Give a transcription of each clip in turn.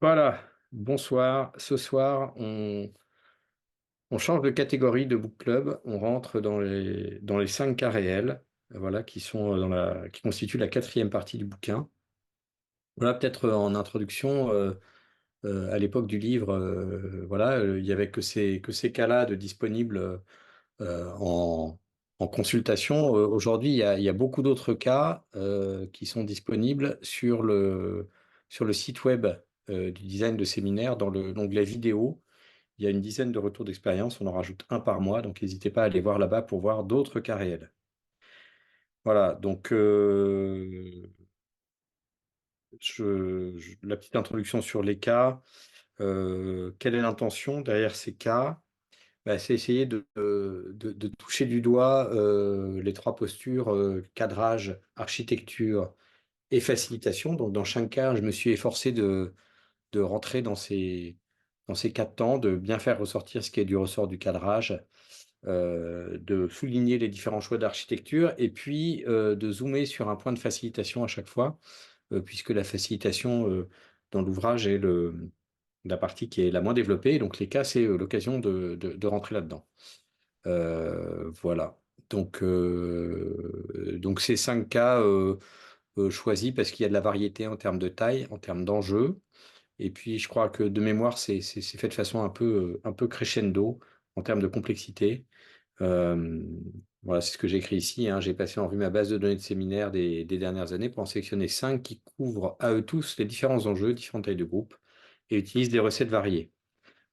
Voilà, bonsoir. Ce soir, on change de catégorie de book club. On rentre dans les 5 cas réels, voilà, qui sont qui constituent la quatrième partie du bouquin. Voilà, peut-être en introduction, à l'époque du livre, voilà, il y avait que ces cas-là de disponibles en consultation. Aujourd'hui, il y a beaucoup d'autres cas qui sont disponibles sur le site web du design de séminaire dans l'onglet vidéo. Il y a une dizaine de retours d'expérience, on en rajoute un par mois, donc n'hésitez pas à aller voir là-bas pour voir d'autres cas réels. Voilà, donc la petite introduction sur les cas. Quelle est l'intention derrière ces cas? Bah, c'est essayer de toucher du doigt les trois postures, cadrage, architecture et facilitation. Donc, dans chaque cas, je me suis efforcé de rentrer dans ces quatre temps, de bien faire ressortir ce qui est du ressort du cadrage, de souligner les différents choix d'architecture et puis de zoomer sur un point de facilitation à chaque fois, puisque la facilitation dans l'ouvrage est la partie qui est la moins développée. Donc, les cas, c'est l'occasion de rentrer là-dedans. Voilà. Donc ces 5 cas choisis parce qu'il y a de la variété en termes de taille, en termes d'enjeux. Et puis, je crois que de mémoire, c'est fait de façon un peu crescendo en termes de complexité. Euh, voilà, c'est ce que j'ai écrit ici, hein. J'ai passé en revue ma base de données de séminaire des dernières années pour en sélectionner 5 qui couvrent à eux tous les différents enjeux, différentes tailles de groupe et utilisent des recettes variées.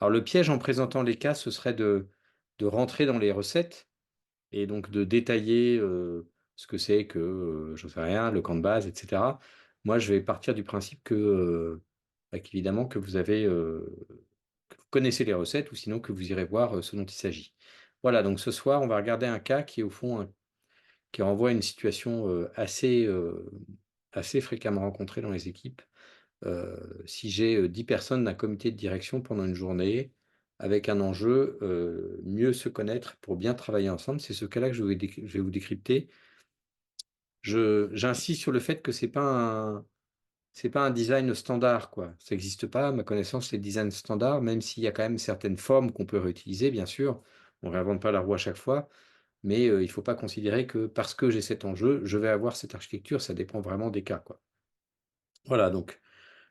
Alors, le piège en présentant les cas, ce serait de rentrer dans les recettes et donc de détailler ce que c'est que, je ne sais rien, le camp de base, etc. Moi, je vais partir du principe qu'évidemment, que vous connaissez les recettes ou sinon que vous irez voir ce dont il s'agit. Voilà, donc ce soir, on va regarder un cas qui est au fond qui renvoie à une situation assez fréquemment rencontrée dans les équipes. Si j'ai 10 personnes d'un comité de direction pendant une journée, avec un enjeu, mieux se connaître pour bien travailler ensemble, c'est ce cas-là que je vais vous décrypter. J'insiste sur le fait que c'est pas un design standard, quoi. Ça n'existe pas, à ma connaissance, les designs standards, même s'il y a quand même certaines formes qu'on peut réutiliser, bien sûr. On ne réinvente pas la roue à chaque fois, mais il ne faut pas considérer que parce que j'ai cet enjeu, je vais avoir cette architecture. Ça dépend vraiment des cas, quoi. Voilà, donc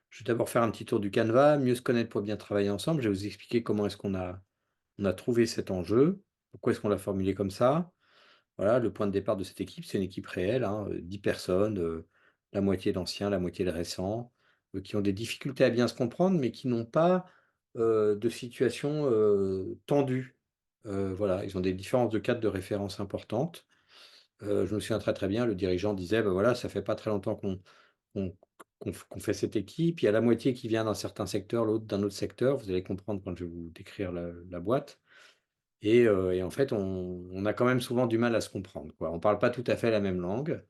je vais d'abord faire un petit tour du canevas, mieux se connaître pour bien travailler ensemble. Je vais vous expliquer comment est-ce qu'on a trouvé cet enjeu, pourquoi est-ce qu'on l'a formulé comme ça. Voilà, le point de départ de cette équipe, c'est une équipe réelle, hein, 10 personnes, la moitié d'anciens, la moitié de récents, qui ont des difficultés à bien se comprendre, mais qui n'ont pas de situation tendue. Voilà, ils ont des différences de cadre de référence importantes. Je me souviens très très bien, le dirigeant disait, ben voilà, ça fait pas très longtemps qu'on qu'on fait cette équipe. Il y a la moitié qui vient d'un certain secteur, l'autre d'un autre secteur. Vous allez comprendre quand je vais vous décrire la boîte. Et en fait, on a quand même souvent du mal à se comprendre, quoi. On ne parle pas tout à fait la même langue.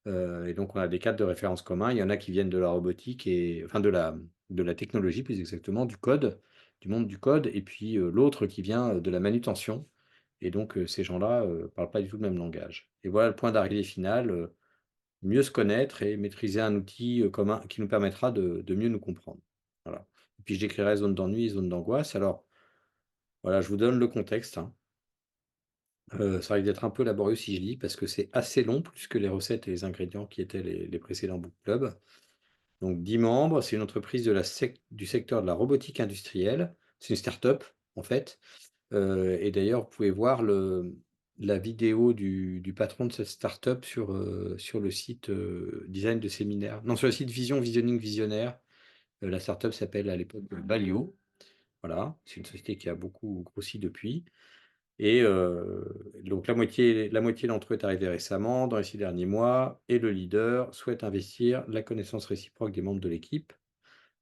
Et donc, on a des cadres de référence communs. Il y en a qui viennent de la robotique, enfin de la technologie, plus exactement, du code, du monde du code. Et puis l'autre qui vient de la manutention. Et donc, ces gens-là ne parlent pas du tout le même langage. Et voilà le point d'arrivée final. Mieux se connaître et maîtriser un outil commun qui nous permettra de mieux nous comprendre. Voilà. Et puis je décrirai zone d'ennui et zone d'angoisse. Alors, voilà, je vous donne le contexte, hein. Ça risque d'être un peu laborieux si je lis parce que c'est assez long, plus que les recettes et les ingrédients qui étaient les précédents book club. Donc 10 membres, c'est une entreprise du secteur de la robotique industrielle. C'est une start-up, en fait. Et d'ailleurs, vous pouvez voir la vidéo du patron de cette start-up sur le site design de séminaire. Non, sur le site Vision Visionning Visionnaire. La start-up s'appelle à l'époque Valio. Voilà, c'est une société qui a beaucoup grossi depuis. Et donc la moitié d'entre eux est arrivée récemment, dans les 6 derniers mois, et le leader souhaite investir la connaissance réciproque des membres de l'équipe,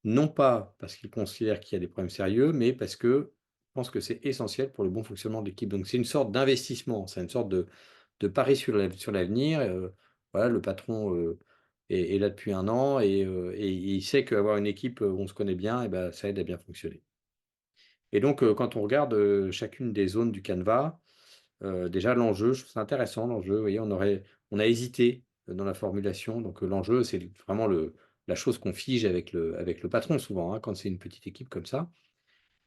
non pas parce qu'il considère qu'il y a des problèmes sérieux, mais parce que je pense que c'est essentiel pour le bon fonctionnement de l'équipe. Donc c'est une sorte d'investissement, c'est une sorte de pari sur l'avenir. Voilà, le patron est là depuis un an et il sait qu'avoir une équipe où on se connaît bien, et ben, ça aide à bien fonctionner. Et donc, quand on regarde chacune des zones du canevas, déjà l'enjeu, je trouve ça intéressant l'enjeu. Vous voyez, on a hésité dans la formulation. Donc l'enjeu, c'est vraiment la chose qu'on fige avec le patron souvent, hein, quand c'est une petite équipe comme ça.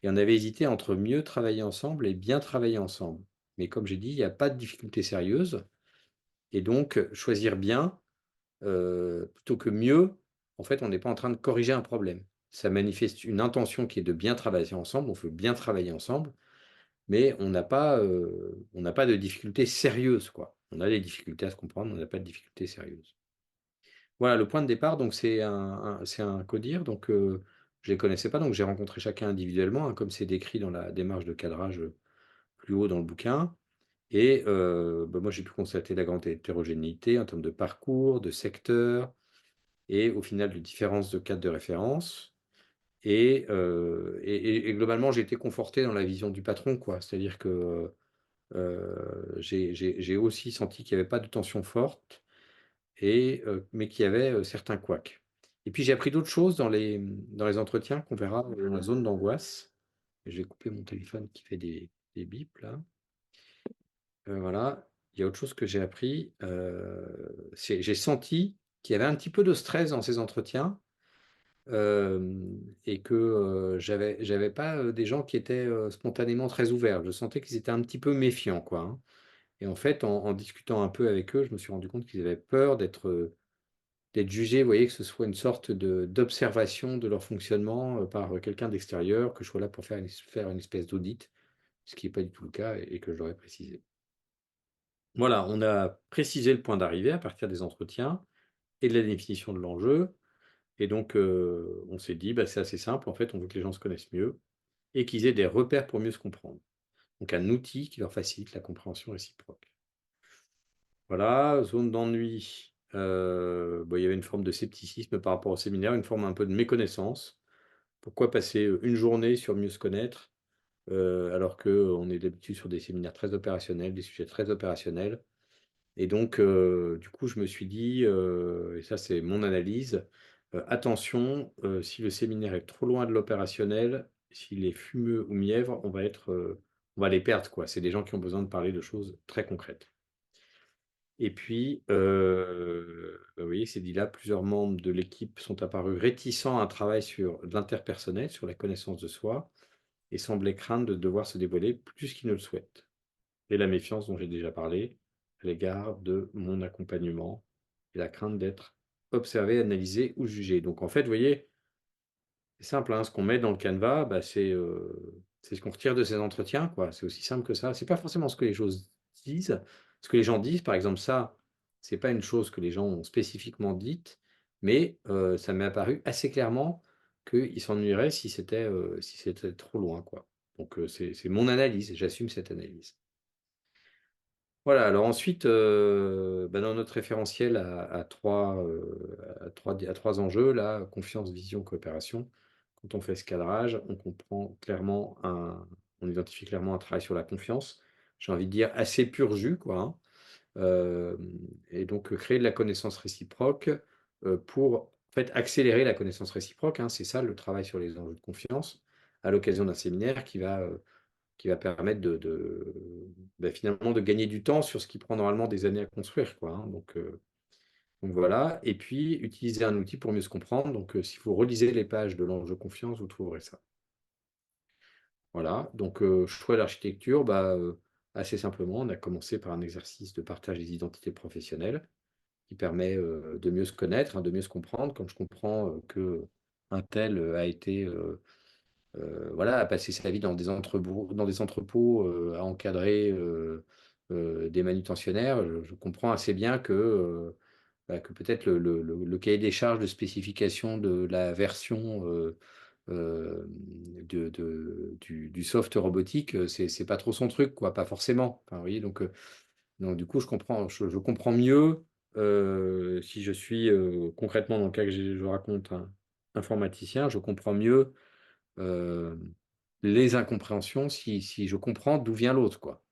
Et on avait hésité entre mieux travailler ensemble et bien travailler ensemble. Mais comme j'ai dit, il n'y a pas de difficulté sérieuse. Et donc, choisir bien, plutôt que mieux, en fait, on n'est pas en train de corriger un problème. Ça manifeste une intention qui est de bien travailler ensemble, on veut bien travailler ensemble, mais on n'a pas de difficulté sérieuse, quoi. On a des difficultés à se comprendre, on n'a pas de difficulté sérieuse. Voilà, le point de départ, donc c'est un codir, donc je ne les connaissais pas, donc j'ai rencontré chacun individuellement, hein, comme c'est décrit dans la démarche de cadrage plus haut dans le bouquin. Et bah, moi, j'ai pu constater la grande hétérogénéité en termes de parcours, de secteur et au final de différences de cadres de référence. Et globalement, j'ai été conforté dans la vision du patron, quoi. C'est-à-dire que j'ai aussi senti qu'il n'y avait pas de tension forte, mais qu'il y avait certains couacs. Et puis j'ai appris d'autres choses dans les entretiens qu'on verra dans la zone d'angoisse. Et je vais couper mon téléphone qui fait des bips là. Voilà. Il y a autre chose que j'ai appris. J'ai senti qu'il y avait un petit peu de stress dans ces entretiens. Et que j'avais pas des gens qui étaient spontanément très ouverts. Je sentais qu'ils étaient un petit peu méfiants, quoi, hein. Et en fait, en discutant un peu avec eux, je me suis rendu compte qu'ils avaient peur d'être jugés, vous voyez, que ce soit une sorte d'observation de leur fonctionnement par quelqu'un d'extérieur, que je sois là pour faire une espèce d'audit, ce qui n'est pas du tout le cas et que je leur ai précisé. Voilà, on a précisé le point d'arrivée à partir des entretiens et de la définition de l'enjeu. Et donc, on s'est dit, bah, c'est assez simple, en fait, on veut que les gens se connaissent mieux et qu'ils aient des repères pour mieux se comprendre. Donc, un outil qui leur facilite la compréhension réciproque. Voilà, zone d'ennui. Bon, il y avait une forme de scepticisme par rapport au séminaire, une forme un peu de méconnaissance. Pourquoi passer une journée sur mieux se connaître, alors qu'on est d'habitude sur des séminaires très opérationnels, des sujets très opérationnels. Et donc, du coup, je me suis dit, et ça c'est mon analyse, attention, si le séminaire est trop loin de l'opérationnel, s'il est fumeux ou mièvre, on va les perdre, quoi. C'est des gens qui ont besoin de parler de choses très concrètes. Et puis, vous voyez, c'est dit là, plusieurs membres de l'équipe sont apparus réticents à un travail sur l'interpersonnel, sur la connaissance de soi, et semblaient craindre de devoir se dévoiler plus qu'ils ne le souhaitent. Et la méfiance dont j'ai déjà parlé à l'égard de mon accompagnement et la crainte d'être observé, analysé ou jugé. Donc en fait, vous voyez, c'est simple, hein, ce qu'on met dans le canevas, bah, c'est ce qu'on retire de ces entretiens, quoi. C'est aussi simple que ça. C'est pas forcément ce que les choses disent. Ce que les gens disent, par exemple, ça, c'est pas une chose que les gens ont spécifiquement dite, mais ça m'est apparu assez clairement qu'ils s'ennuieraient si c'était trop loin, quoi. Donc c'est mon analyse, et j'assume cette analyse. Voilà, alors ensuite, bah, dans notre référentiel à 3 enjeux, là, confiance, vision, coopération. Quand on fait ce cadrage, on identifie clairement un travail sur la confiance. J'ai envie de dire assez pur jus, quoi, hein. Et donc, créer de la connaissance réciproque, pour, en fait, accélérer la connaissance réciproque, hein. C'est ça le travail sur les enjeux de confiance, à l'occasion d'un séminaire qui va permettre bah, finalement de gagner du temps sur ce qui prend normalement des années à construire, quoi, hein. Donc voilà. Et puis, utiliser un outil pour mieux se comprendre. Donc, si vous relisez les pages de l'enjeu confiance, vous trouverez ça. Voilà. Donc, choix d'architecture, bah, assez simplement, on a commencé par un exercice de partage des identités professionnelles qui permet de mieux se connaître, hein, de mieux se comprendre. Quand je comprends que un tel a été voilà, à passer sa vie dans des entrepôts, à encadrer des manutentionnaires, je comprends assez bien bah, que peut-être le cahier des charges de spécification de la version du soft robotique, c'est pas trop son truc, quoi, pas forcément. Enfin, vous voyez, donc du coup, je comprends mieux si je suis concrètement dans le cas que je raconte, un informaticien, je comprends mieux euh, les incompréhensions si je comprends d'où vient l'autre, quoi.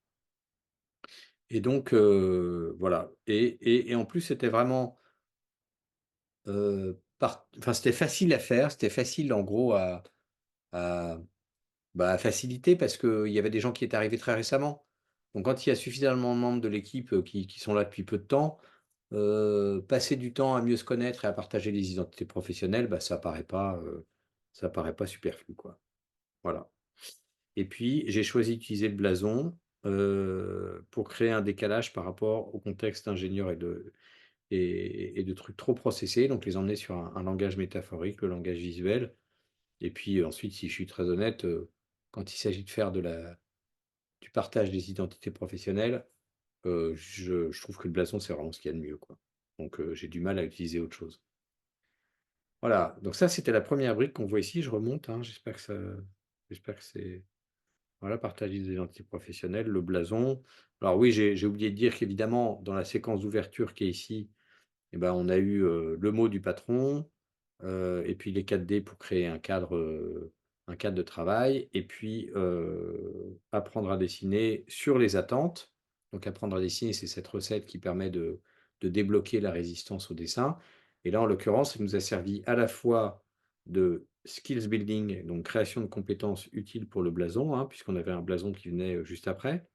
Et donc, voilà. Et en plus, c'était vraiment, enfin, c'était facile à faire, c'était facile en gros à, bah, à faciliter parce qu'il y avait des gens qui étaient arrivés très récemment. Donc, quand il y a suffisamment de membres de l'équipe qui sont là depuis peu de temps, passer du temps à mieux se connaître et à partager les identités professionnelles, bah, ça paraît pas superflu, quoi. Voilà. Et puis j'ai choisi d'utiliser le blason, pour créer un décalage par rapport au contexte d'ingénieur et de trucs trop processés, donc les emmener sur un langage métaphorique, le langage visuel. Et puis ensuite, si je suis très honnête, quand il s'agit de faire du partage des identités professionnelles, je trouve que le blason, c'est vraiment ce qu'il y a de mieux, quoi. Donc j'ai du mal à utiliser autre chose. Voilà, donc ça, c'était la première brique qu'on voit ici. Je remonte, hein, j'espère que c'est voilà, partage des identités professionnelles, le blason. Alors oui, j'ai oublié de dire qu'évidemment, dans la séquence d'ouverture qui est ici, et ben, on a eu, le mot du patron, et puis les 4D pour créer un cadre de travail et puis, apprendre à dessiner sur les attentes. Donc apprendre à dessiner, c'est cette recette qui permet de débloquer la résistance au dessin et là, en l'occurrence, ça nous a servi à la fois de skills building, donc création de compétences utiles pour le blason, hein, puisqu'on avait un blason qui venait, juste après.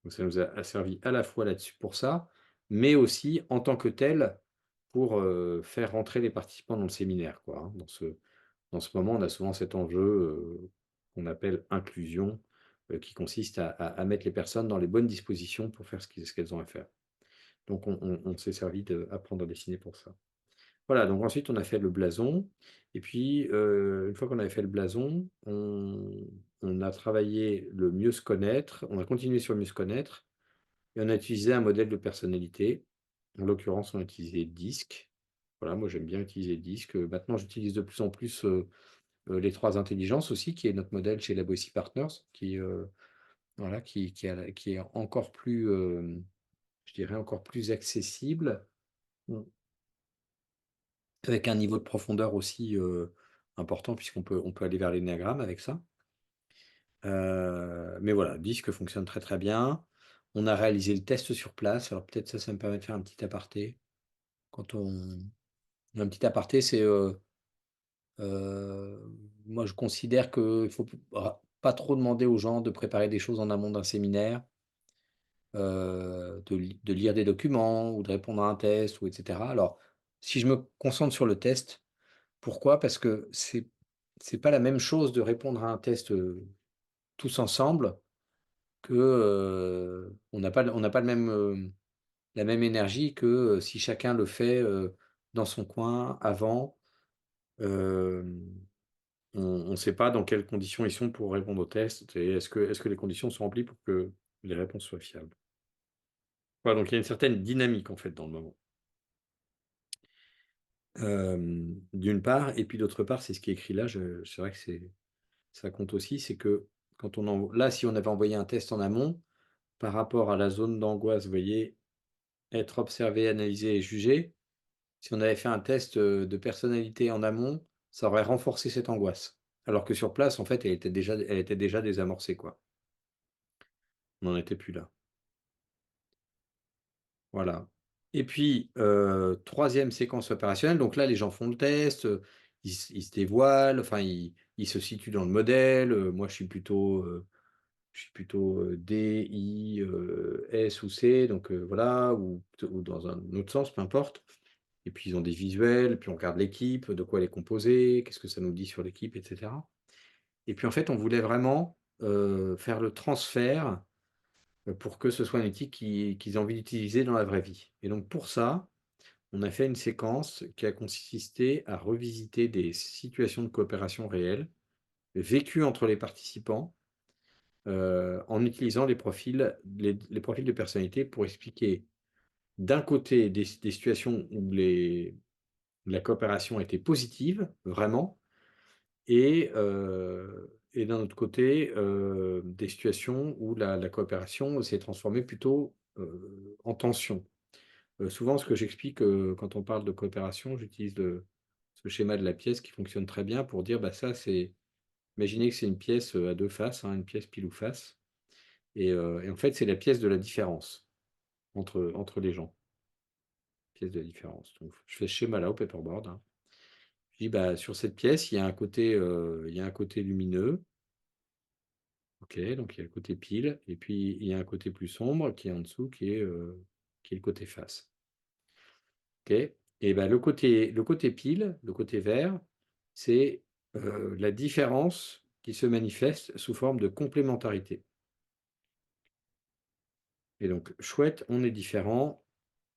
Donc ça nous a servi à la fois là-dessus pour ça, mais aussi en tant que tel pour, faire rentrer les participants dans le séminaire, quoi, hein. Dans ce moment, on a souvent cet enjeu, qu'on appelle inclusion, qui consiste à mettre les personnes dans les bonnes dispositions pour faire ce qu'elles ont à faire. Donc on s'est servi d'apprendre à dessiner pour ça. Voilà, donc ensuite on a fait le blason et puis, une fois qu'on avait fait le blason, on a travaillé le mieux se connaître, on a continué sur le mieux se connaître et on a utilisé un modèle de personnalité. En l'occurrence, on a utilisé DISC. Voilà, moi j'aime bien utiliser DISC. Maintenant j'utilise de plus en plus, les 3 intelligences aussi, qui est notre modèle chez la Boissy Partners, voilà, qui est encore plus, je dirais encore plus accessible. Mmh. Avec un niveau de profondeur aussi, important puisqu'on peut aller vers l'énéagramme avec ça. Mais voilà, DISC fonctionne très, très bien. On a réalisé le test sur place, alors peut-être ça me permet de faire un petit aparté. Quand on un petit aparté, c'est, moi je considère qu'il faut pas trop demander aux gens de préparer des choses en amont d'un séminaire, de lire des documents ou de répondre à un test ou et cetera. Alors, si je me concentre sur le test, pourquoi? Parce que c'est pas la même chose de répondre à un test, tous ensemble que, on n'a pas le même, la même énergie que, si chacun le fait, dans son coin avant. Hem, on ne sait pas dans quelles conditions ils sont pour répondre au test et est-ce que les conditions sont remplies pour que les réponses soient fiables? Voilà, donc il y a une certaine dynamique en fait dans le moment. D'une part et puis d'autre part, c'est ce qui est écrit là, je c'est vrai que ça compte aussi, c'est que quand on env là, si on avait envoyé un test en amont, par rapport à la zone d'angoisse, vous voyez, être observé, analysé et jugé, si on avait fait un test, de personnalité en amont, ça aurait renforcé cette angoisse. Alors que sur place, en fait, elle était déjà désamorcée, quoi. On n'en était plus là. Voilà et puis, 3e séquence opérationnelle, donc là, les gens font le test, ils se dévoilent, enfin, ils se situent dans le modèle, moi, je suis plutôt, D, I, S ou C, donc voilà, ou dans un autre sens, peu importe. Et puis ils ont des visuels, puis on regarde l'équipe, de quoi elle est composée, qu'est-ce que ça nous dit sur l'équipe, et cetera. Et puis en fait, on voulait vraiment, faire le transfert, pour que ce soit une équipe qu'ils aient envie d'utiliser dans la vraie vie. Et donc pour ça, on a fait une séquence qui a consisté à revisiter des situations de coopération réelles, vécues entre les participants, en utilisant les profils de personnalité pour expliquer, d'un côté, des situations où la coopération était positive, vraiment, et d'un autre côté, des situations où la coopération s'est transformée plutôt, en tension. Souvent, ce que j'explique, quand on parle de coopération, j'utilise ce schéma de la pièce qui fonctionne très bien pour dire, bah, ça, c'est imaginez que c'est une pièce, à 2 faces, hein, une pièce pile ou face et en fait, c'est la pièce de la différence entre les gens, pièce de la différence. Donc je fais ce schéma-là au paperboard, hein. Je dis: «Bah, sur cette pièce, il y a un côté lumineux, OK, donc il y a le côté pile et puis il y a un côté plus sombre qui est en dessous qui est le côté face». OK? Et ben, le côté pile, le côté vert, c'est, la différence qui se manifeste sous forme de complémentarité. Et donc chouette, on est différents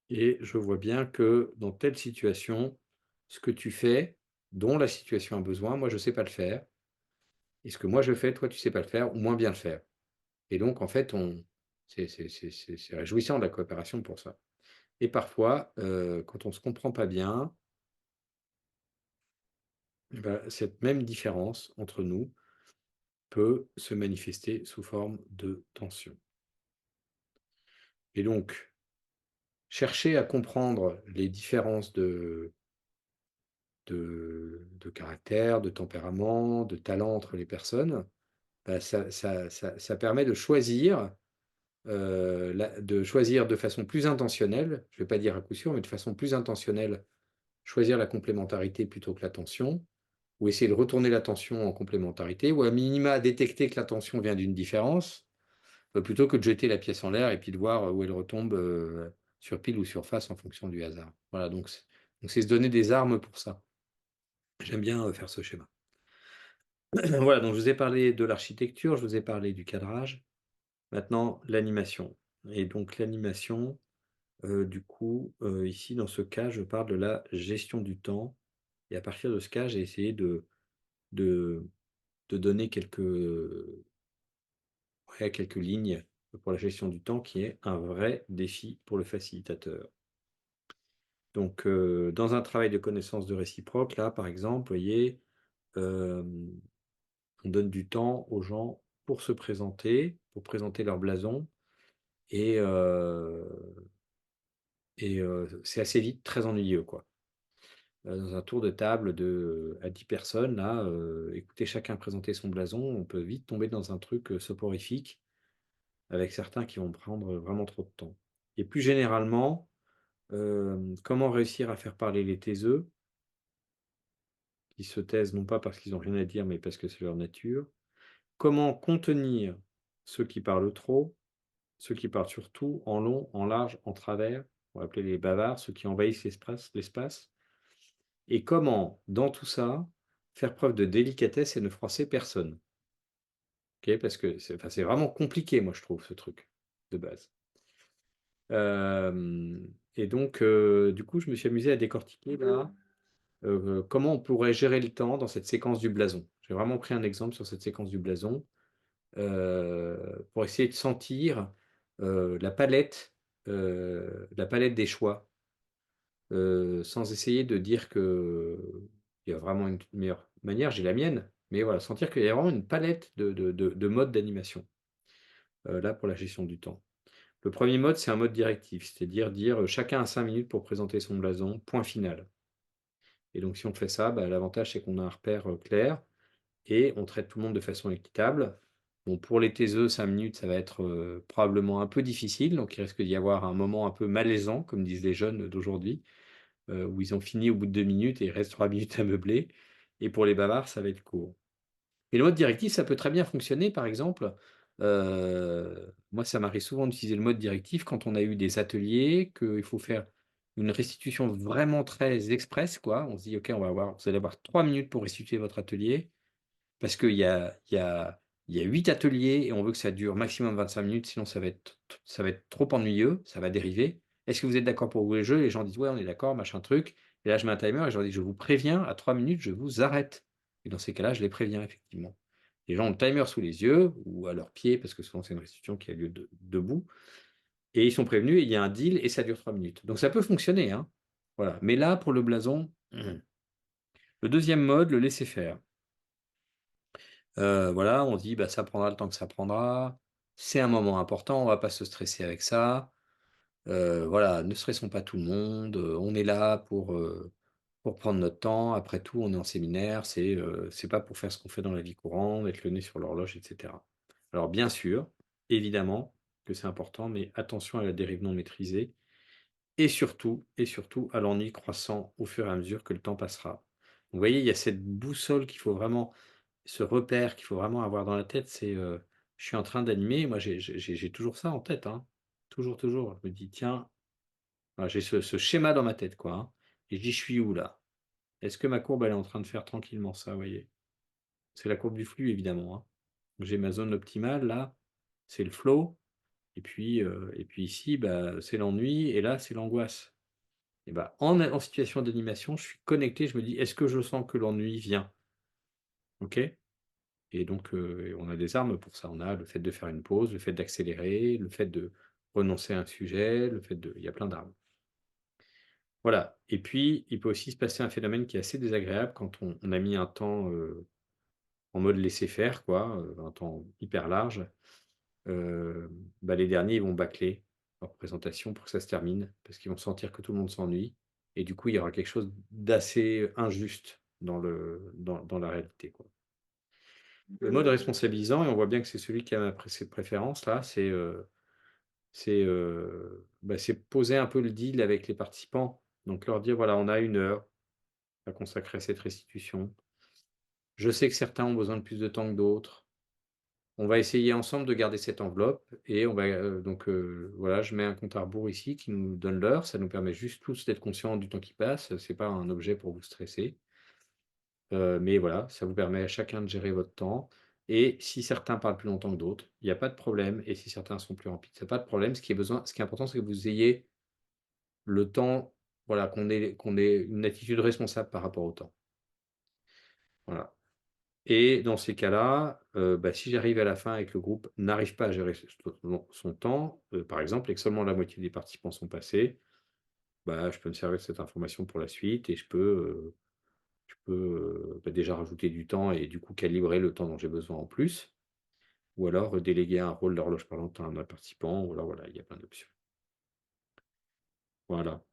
et je vois bien que dans telle situation, ce que tu fais, dont la situation a besoin, moi je sais pas le faire et ce que moi je fais, toi tu sais pas le faire ou moins bien le faire. Et donc en fait, on c'est réjouissant de la coopération pour ça. Et parfois, quand on se comprend pas bien, bah, cette même différence entre nous peut se manifester sous forme de tension. Et donc, chercher à comprendre les différences de caractère, de tempérament, de talent entre les personnes, bah, ça permet de choisir de façon plus intentionnelle, je ne vais pas dire à coup sûr, mais de façon plus intentionnelle, choisir la complémentarité plutôt que la tension, ou essayer de retourner la tension en complémentarité, ou à minima détecter que la tension vient d'une différence, plutôt que de jeter la pièce en l'air et puis de voir où elle retombe, sur pile ou sur face en fonction du hasard. Voilà, donc c'est se donner des armes pour ça. J'aime bien, faire ce schéma. Voilà, donc je vous ai parlé de l'architecture, je vous ai parlé du cadrage. Maintenant, l'animation et donc l'animation, du coup, ici dans ce cas, je parle de la gestion du temps et à partir de ce cas, j'ai essayé de de donner quelques lignes pour la gestion du temps qui est un vrai défi pour le facilitateur. Donc, dans un travail de connaissance de réciproque, là, par exemple, vous voyez, hem, on donne du temps aux gens pour se présenter, pour présenter leur blason et c'est assez vite très ennuyeux, quoi. Dans un tour de table à 10 personnes, là, écouter chacun présenter son blason, on peut vite tomber dans un truc, soporifique avec certains qui vont prendre vraiment trop de temps. Et plus généralement, comment réussir à faire parler les taiseux, qui se taisent non pas parce qu'ils ont rien à dire, mais parce que c'est leur nature? Comment contenir ceux qui parlent trop, ceux qui parlent surtout, en long, en large, en travers, on va appeler les bavards, ceux qui envahissent l'espace? Et comment, dans tout ça, faire preuve de délicatesse et ne froisser personne? OK? Parce que c'est vraiment compliqué, moi, je trouve, ce truc, de base. Et donc, du coup, je me suis amusé à décortiquer là, comment on pourrait gérer le temps dans cette séquence du blason. J'ai vraiment pris un exemple sur cette séquence du blason, pour essayer de sentir, la palette des choix, sans essayer de dire qu'il y a vraiment une meilleure manière, j'ai la mienne, mais voilà, sentir qu'il y a vraiment une palette de modes d'animation, là, pour la gestion du temps. Le premier mode, c'est un mode directif, c'est-à-dire dire, chacun a 5 minutes pour présenter son blason, point final. Et donc si on fait ça, bah, l'avantage, c'est qu'on a un repère, clair et on traite tout le monde de façon équitable. Bon, pour les taiseux, 5 minutes, ça va être, probablement un peu difficile, donc il risque d'y avoir un moment un peu malaisant, comme disent les jeunes d'aujourd'hui, où ils ont fini au bout de 2 minutes et il reste 3 minutes à meubler. Et pour les bavards, ça va être court. Et le mode directif, ça peut très bien fonctionner, par exemple, moi, ça m'arrive souvent d'utiliser le mode directif quand on a eu des ateliers, qu'il faut faire une restitution vraiment très express, quoi. On se dit: «OK, vous allez avoir 3 minutes pour restituer votre atelier». Parce qu'il y a 8 ateliers et on veut que ça dure maximum 25 minutes, sinon ça va être trop ennuyeux, ça va dériver. «Est-ce que vous êtes d'accord pour jouer le jeu?» Les gens disent: «Ouais, on est d'accord, machin truc». Et là, je mets un timer et je leur dis: «Je vous préviens, à 3 minutes, je vous arrête». Et dans ces cas-là, je les préviens effectivement. Les gens ont le timer sous les yeux ou à leurs pieds, parce que souvent c'est une restitution qui a lieu debout et ils sont prévenus et il y a un deal et ça dure 3 minutes. Donc ça peut fonctionner, hein. Voilà. Mais là, pour le blason, le deuxième mode, le laisser faire. Voilà, on se dit: «Bah, ça prendra le temps que ça prendra. C'est un moment important, on va pas se stresser avec ça. Voilà, ne stressons pas tout le monde, on est là pour prendre notre temps. Après tout, on est en séminaire, c'est pas pour faire ce qu'on fait dans la vie courante, mettre le nez sur l'horloge et cetera». Alors bien sûr, évidemment que c'est important, mais attention à la dérive non maîtrisée et surtout à l'ennui croissant au fur et à mesure que le temps passera. Vous voyez, il y a cette boussole qu'il faut vraiment ce repère qu'il faut vraiment avoir dans la tête, c'est, je suis en train d'animer, moi j'ai toujours ça en tête, hein. Toujours, toujours. Je me dis: «Tiens, Voilà, j'ai ce schéma dans ma tête, quoi, hein, et je dis: «Je suis où là? Est-ce que ma courbe, elle est en train de faire tranquillement ça?» Vous voyez? C'est la courbe du flux évidemment, hein. J'ai ma zone optimale là, c'est le flow et puis ici, bah, c'est l'ennui et là, c'est l'angoisse. Et bah, en situation d'animation, je suis connecté, je me dis: «Est-ce que je sens que l'ennui vient?» OK? Et donc et on a des armes pour ça. On a le fait de faire une pause, le fait d'accélérer, le fait de renoncer à un sujet, le fait de il y a plein d'armes. Voilà et puis, il peut aussi se passer un phénomène qui est assez désagréable quand on a mis un temps, en mode laisser faire quoi, un temps hyper large. Bah, les derniers, ils vont bâcler leur présentation pour que ça se termine, parce qu'ils vont sentir que tout le monde s'ennuie et du coup, il y aura quelque chose d'assez injuste dans la réalité, quoi. Le mode responsabilisant et on voit bien que c'est celui qui a cette préférence-là, c'est poser un peu le deal avec les participants. Donc leur dire: «Voilà, on a 1 heure à consacrer à cette restitution. Je sais que certains ont besoin de plus de temps que d'autres. On va essayer ensemble de garder cette enveloppe et on va, voilà, je mets un compte à rebours ici qui nous donne l'heure. Ça nous permet juste tous d'être conscients du temps qui passe. C'est pas un objet pour vous stresser, mais voilà, ça vous permet à chacun de gérer votre temps et si certains parlent plus longtemps que d'autres, il y a pas de problème et si certains sont plus rapides, c'est pas de problème. Ce qui est important, c'est que vous ayez le temps, voilà, qu'on ait une attitude responsable par rapport au temps. Voilà. Et dans ces cas-là, bah, si j'arrive à la fin et que le groupe n'arrive pas à gérer son temps, par exemple, et que seulement la moitié des participants sont passés, bah, je peux me servir de cette information pour la suite et bah, déjà rajouter du temps et du coup calibrer le temps dont j'ai besoin en plus ou alors, déléguer un rôle d'horloge parlante à un autre participant ou alors voilà, il y a plein d'options. Voilà,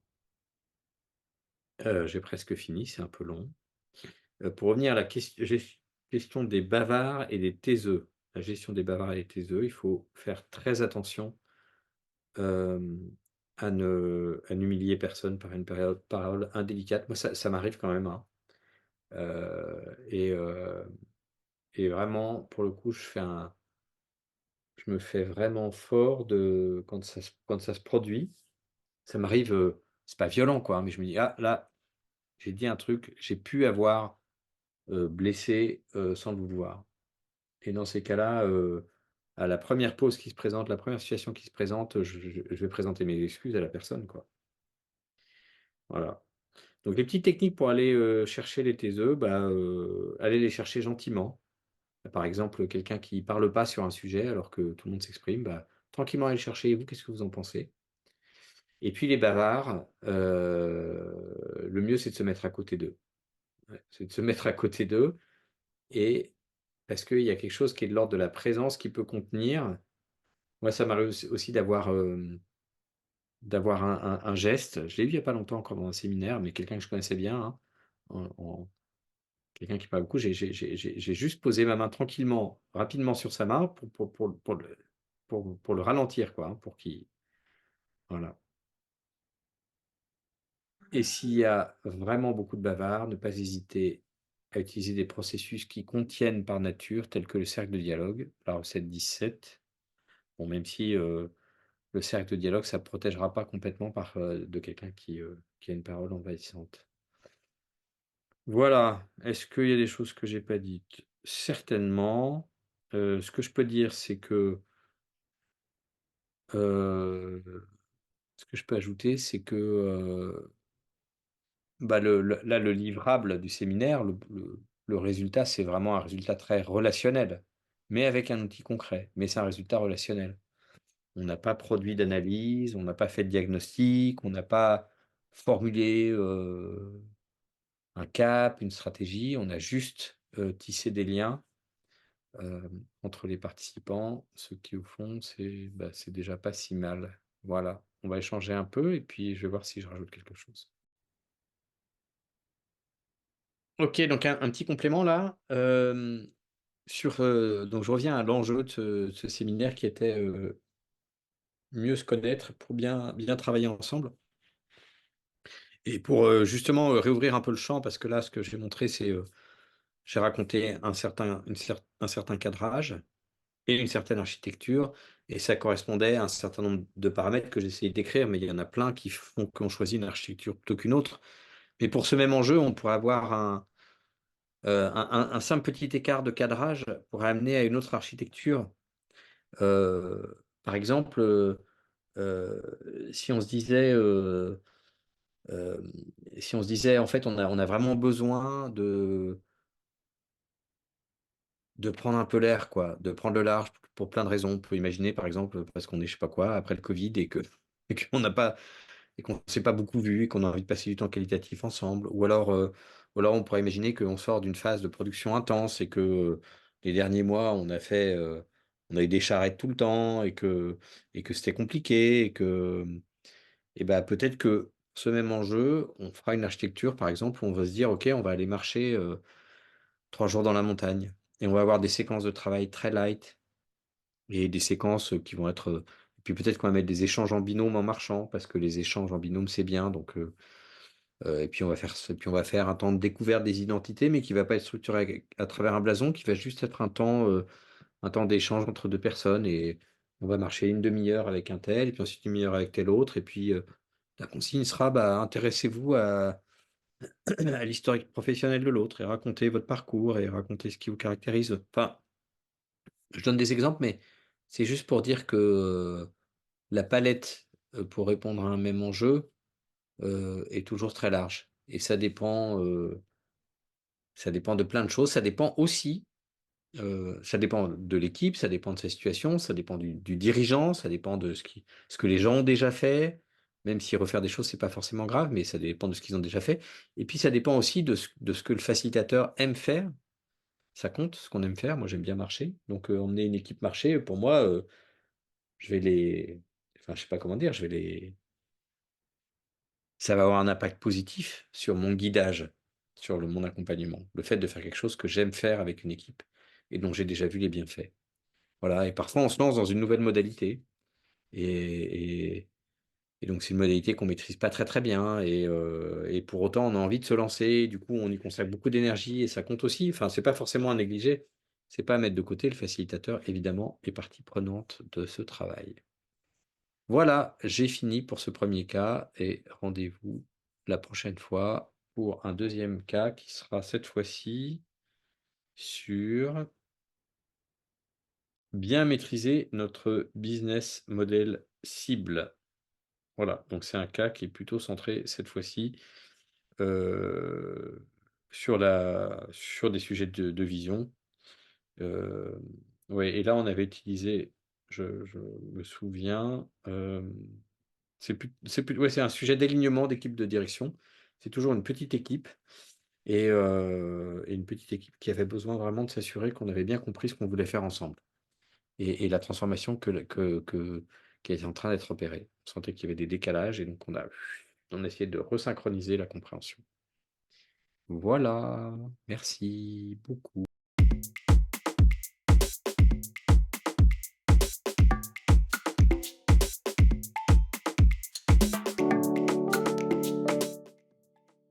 j'ai presque fini, c'est un peu long. Pour revenir à la question des bavards et des taiseux. La gestion des bavards et des taiseux, il faut faire très attention Hem, à n'humilier personne par une parole indélicate. Moi, ça m'arrive quand même, hein, et vraiment, pour le coup, je me fais vraiment fort de quand ça se produit. Ça m'arrive, c'est pas violent, quoi, hein, mais je me dis: «Ah là, j'ai dit un truc, j'ai pu avoir, blessé, sans le vouloir» et dans ces cas-là, à la première pause qui se présente, la première situation qui se présente, je vais présenter mes excuses à la personne, quoi. Voilà. Donc les petites techniques pour aller, chercher les taiseux, bah, aller les chercher gentiment. Par exemple, quelqu'un qui parle pas sur un sujet alors que tout le monde s'exprime, bah, tranquillement aller le chercher: «Et vous, qu'est-ce que vous en pensez?» Et puis les bavards, le mieux c'est de se mettre à côté d'eux. Ouais, c'est de se mettre à côté d'eux et parce qu'il y a quelque chose qui est de l'ordre de la présence qui peut contenir. Moi, ça m'arrive aussi d'avoir un geste. Je l'ai vu il y a pas longtemps encore dans un séminaire, mais quelqu'un que je connaissais bien, hein, en quelqu'un qui parle beaucoup, j'ai juste posé ma main tranquillement, rapidement sur sa main pour le ralentir quoi, hein, pour qu'il voilà et s'il y a vraiment beaucoup de bavards, ne pas hésiter à utiliser des processus qui contiennent par nature, tels que le cercle de dialogue, la recette 17. Bon, même si, le cercle de dialogue, ça ne protégera pas complètement de quelqu'un qui a une parole envahissante. Voilà. Est-ce qu'il y a des choses que j'ai pas dites? Certainement. Ce que je peux dire, c'est que, heu, ce que je peux ajouter, c'est que, bah, le livrable du séminaire, le résultat, c'est vraiment un résultat très relationnel, mais avec un outil concret, mais c'est un résultat relationnel. On n'a pas produit d'analyse, on n'a pas fait de diagnostic, on n'a pas formulé, un cap, une stratégie, on a juste, tissé des liens entre les participants, ce qui au fond, bah, c'est déjà pas si mal. Voilà, on va échanger un peu et puis je vais voir si je rajoute quelque chose. OK, donc un petit complément là, donc je reviens à l'enjeu de ce séminaire qui était, mieux se connaître pour bien travailler ensemble et pour, justement, réouvrir un peu le champ parce que là, ce que j'ai montré, j'ai raconté un certain cadrage et une certaine architecture et ça correspondait à un certain nombre de paramètres que j'essayais d'écrire, mais il y en a plein qui font qu'on choisit une architecture plutôt qu'une autre. Mais pour ce même enjeu, on pourrait avoir un simple petit écart de cadrage pourrait amener à une autre architecture. Par exemple, si on se disait, si on se disait, en fait, on a vraiment besoin de prendre un peu l'air, quoi, de prendre le large pour plein de raisons. On peut imaginer, par exemple, parce qu'on est, je sais pas quoi, après le Covid et qu'on n'a pas, et qu'on s'est pas beaucoup vu et qu'on a envie de passer du temps qualitatif ensemble. Ou alors on pourrait imaginer qu'on sort d'une phase de production intense et que les derniers mois, on a eu des charrettes tout le temps et que c'était compliqué et ben peut-être que ce même enjeu, on fera une architecture, par exemple, où on va se dire, OK, on va aller marcher 3 jours dans la montagne et on va avoir des séquences de travail très light et des séquences qui vont être. Et puis peut-être qu'on va mettre des échanges en binôme en marchant, parce que les échanges en binôme, c'est bien. Donc, et puis on va faire un temps de découverte des identités, mais qui va pas être structuré à travers un blason, qui va juste être un temps d'échange entre deux personnes. Et on va marcher une demi-heure avec un tel, et puis ensuite une demi-heure avec tel autre. Et puis la consigne sera, bah, intéressez-vous à l'historique professionnel de l'autre et racontez votre parcours et racontez ce qui vous caractérise. Enfin, je donne des exemples, mais c'est juste pour dire que la palette pour répondre à un même enjeu est toujours très large. Et ça dépend de plein de choses. Ça dépend aussi, ça dépend de l'équipe, ça dépend de sa situation, ça dépend du dirigeant, ça dépend de ce que les gens ont déjà fait. Même si refaire des choses, c'est pas forcément grave, mais ça dépend de ce qu'ils ont déjà fait. Et puis ça dépend aussi de ce que le facilitateur aime faire. Ça compte, ce qu'on aime faire. Moi, j'aime bien marcher. Donc, emmener une équipe marcher, pour moi, je vais les. Enfin, je sais pas comment dire, ça va avoir un impact positif sur mon guidage, sur mon accompagnement. Le fait de faire quelque chose que j'aime faire avec une équipe et dont j'ai déjà vu les bienfaits. Voilà. Et parfois, on se lance dans une nouvelle modalité. Et, et- et donc, c'est une modalité qu'on maîtrise pas très très bien. Et pour autant, on a envie de se lancer. Du coup, on y consacre beaucoup d'énergie et ça compte aussi. Enfin, c'est pas forcément à négliger. C'est pas à mettre de côté. Le facilitateur, évidemment, est partie prenante de ce travail. Voilà, j'ai fini pour ce premier cas et rendez-vous la prochaine fois pour un deuxième cas qui sera cette fois-ci sur bien maîtriser notre business model cible. Voilà, donc c'est un cas qui est plutôt centré cette fois-ci euh, sur des sujets de vision. Euh, ouais, et là, on avait utilisé, je me souviens, ouais, c'est un sujet d'alignement d'équipe de direction. C'est toujours une petite équipe et une petite équipe qui avait besoin vraiment de s'assurer qu'on avait bien compris ce qu'on voulait faire ensemble et la transformation qui était en train d'être opérée. On sentait qu'il y avait des décalages et donc on a essayé de resynchroniser la compréhension. Voilà, merci beaucoup.